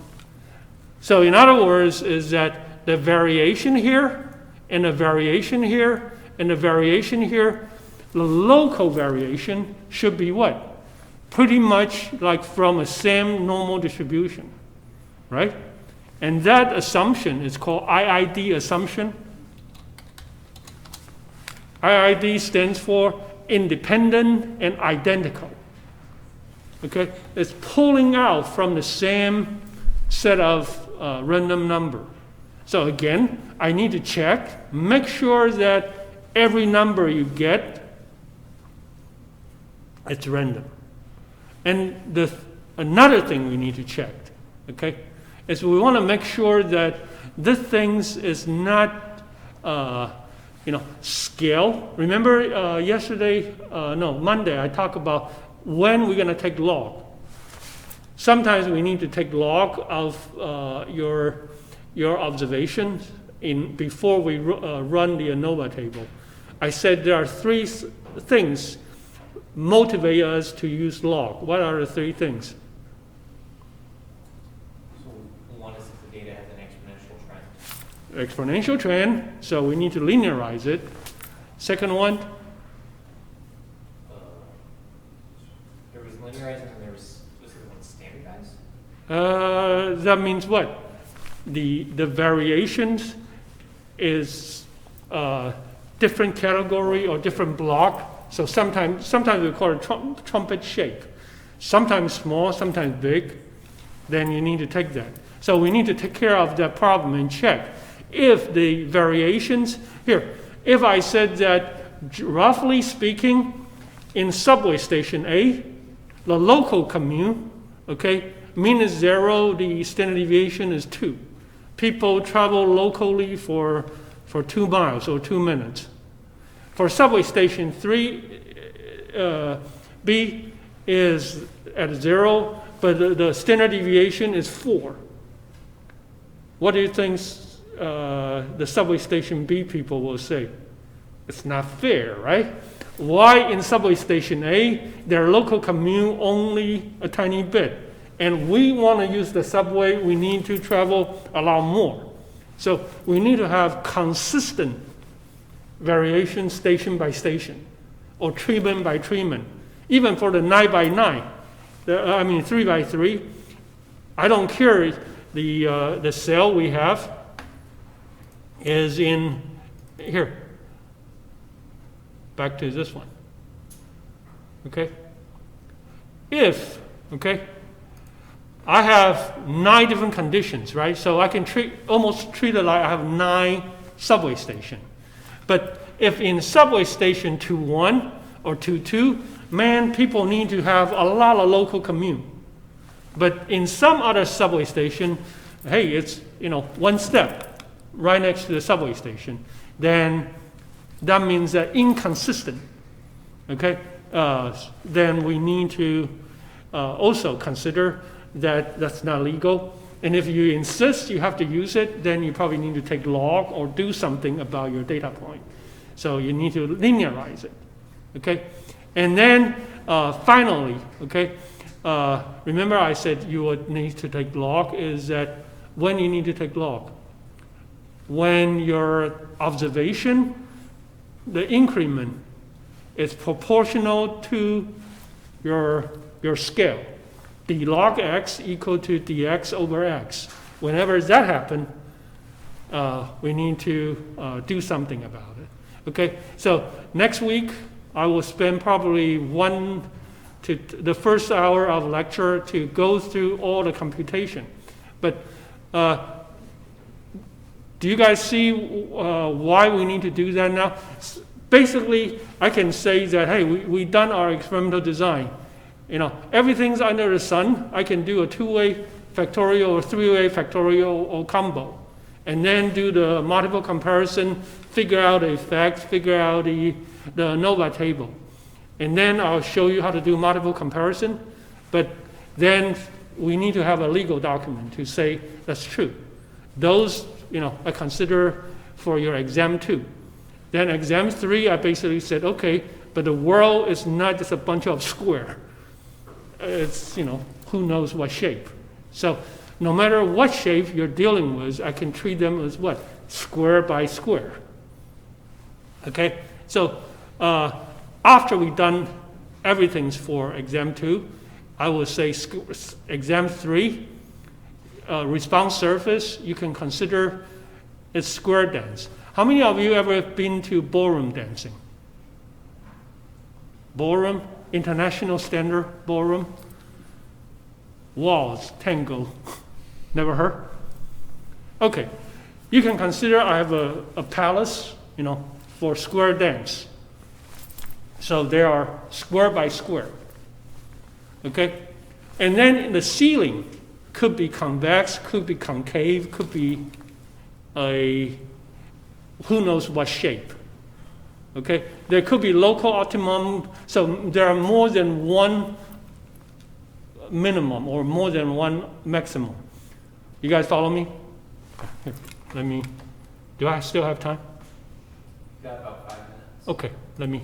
So in other words, is that the variation here, and the variation here, and the variation here, the local variation should be what? Pretty much like from a same normal distribution, right? And that assumption is called Iid assumption. Iid stands for independent and identical. Okay? It's pulling out from the same set of random number. So again, I need to check, make sure that every number you get, it's random. And another thing we need to check, okay, is we want to make sure that this things is not, scale. Remember Monday, I talked about when we're going to take log. Sometimes we need to take log of your observations before we run the ANOVA table. I said there are three things motivate us to use log. What are the three things? So one is if the data has an exponential trend. Exponential trend, so we need to linearize it. Second one? There was linearizing and there was standardized? That means what? The variations is different category or different block. So sometimes we call it trumpet shape. Sometimes small, sometimes big. Then you need to take that. So we need to take care of that problem and check if the variations here. If I said that roughly speaking, in subway station A, the local commute, okay, mean is 0, the standard deviation is 2. People travel locally for 2 miles or 2 minutes. For subway station 3, B is at 0, but the standard deviation is 4. What do you think the subway station B people will say? It's not fair, right? Why in subway station A, their local commute only a tiny bit? And we want to use the subway, we need to travel a lot more. So we need to have consistent variation station by station, or treatment by treatment. Even for the 9 by 9, 3 by 3, I don't care the cell we have is in here. Back to this one. Okay? If, okay, I have 9 different conditions, right? So I can almost treat it like I have 9 subway stations. But if in subway station 2-1 or 2-2, man, people need to have a lot of local commute. But in some other subway station, hey, it's, one step right next to the subway station. Then that means that inconsistent, okay? Then we need to also consider that that's not legal. And if you insist you have to use it, then you probably need to take log or do something about your data point. So you need to linearize it, okay? And then finally, okay, remember I said you would need to take log, is that when you need to take log? When your observation, the increment, is proportional to your scale. D log x equal to dx over x. Whenever that happens, we need to do something about it. Okay, so next week I will spend probably the first hour of lecture to go through all the computation. But do you guys see why we need to do that now? Basically, I can say that, hey, we've done our experimental design. Everything's under the sun. I can do a 2-way factorial or 3-way factorial or combo. And then do the multiple comparison, figure out the effect, figure out the ANOVA table. And then I'll show you how to do multiple comparison. But then we need to have a legal document to say that's true. Those, I consider for your exam 2. Then exam 3, I basically said, okay, but the world is not just a bunch of square. It's, who knows what shape. So no matter what shape you're dealing with, I can treat them as what? Square by square. Okay? So after we've done everything for exam 2, I will say exam 3, response surface, you can consider it's square dance. How many of you ever been to ballroom dancing? Ballroom? International standard ballroom? Waltz, tango. Never heard? Okay. You can consider I have a palace, for square dance. So there are square by square. Okay? And then the ceiling could be convex, could be concave, could be a who knows what shape. Okay? There could be local optimum, so there are more than one minimum or more than one maximum. You guys follow me? Here, do I still have time? Got about 5 minutes. Okay, let me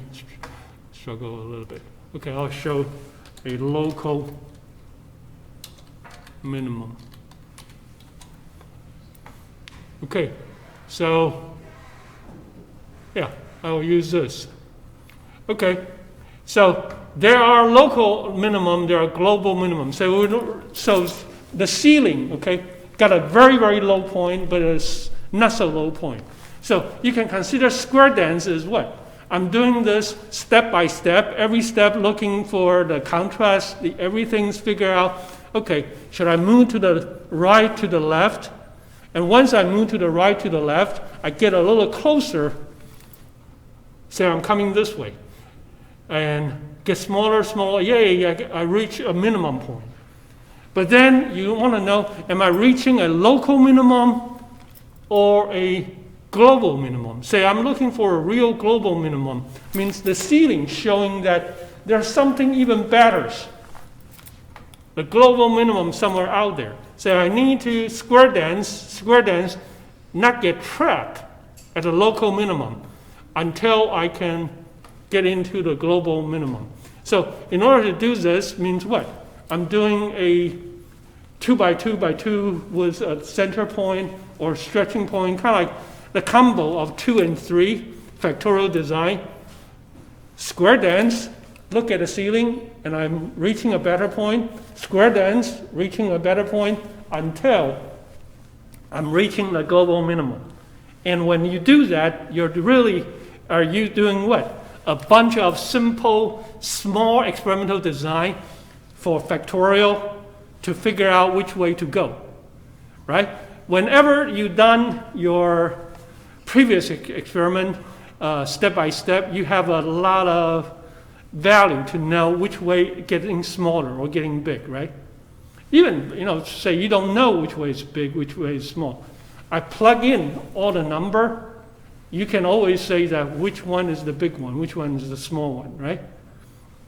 struggle a little bit. Okay, I'll show a local minimum. Okay, so yeah, I will use this. Okay, so there are local minimum, there are global minimum. So the ceiling, okay, got a very, very low point, but it's not so low point. So you can consider square dance as what? I'm doing this step by step, every step looking for the contrast, everything's figured out. Okay, should I move to the right, to the left? And once I move to the right, to the left, I get a little closer. Say I'm coming this way. And get smaller, smaller. I reach a minimum point. But then you want to know, am I reaching a local minimum or a global minimum? Say I'm looking for a real global minimum. Means the ceiling showing that there's something even better. The global minimum somewhere out there. So I need to square dance, not get trapped at the local minimum until I can get into the global minimum. So in order to do this means what? I'm doing a 2 by 2 by 2 with a center point or stretching point, kind of like the combo of 2 and 3, factorial design. Square dance, look at the ceiling, and I'm reaching a better point. Square dance, reaching a better point until I'm reaching the global minimum. And when you do that, are you doing what? A bunch of simple, small experimental design for factorial to figure out which way to go, right? Whenever you've done your previous experiment step by step, you have a lot of value to know which way getting smaller or getting big, right? Even, say you don't know which way is big, which way is small. I plug in all the number, you can always say that which one is the big one, which one is the small one, right?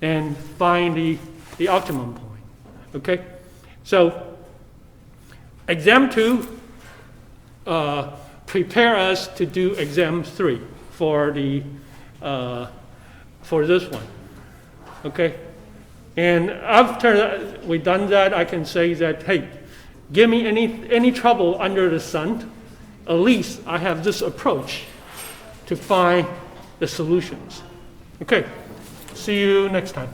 And find the optimum point, okay? So, exam 2 prepare us to do exam 3 for this one, okay? And after we've done that, I can say that, hey, give me any trouble under the sun, at least I have this approach to find the solutions. Okay, see you next time.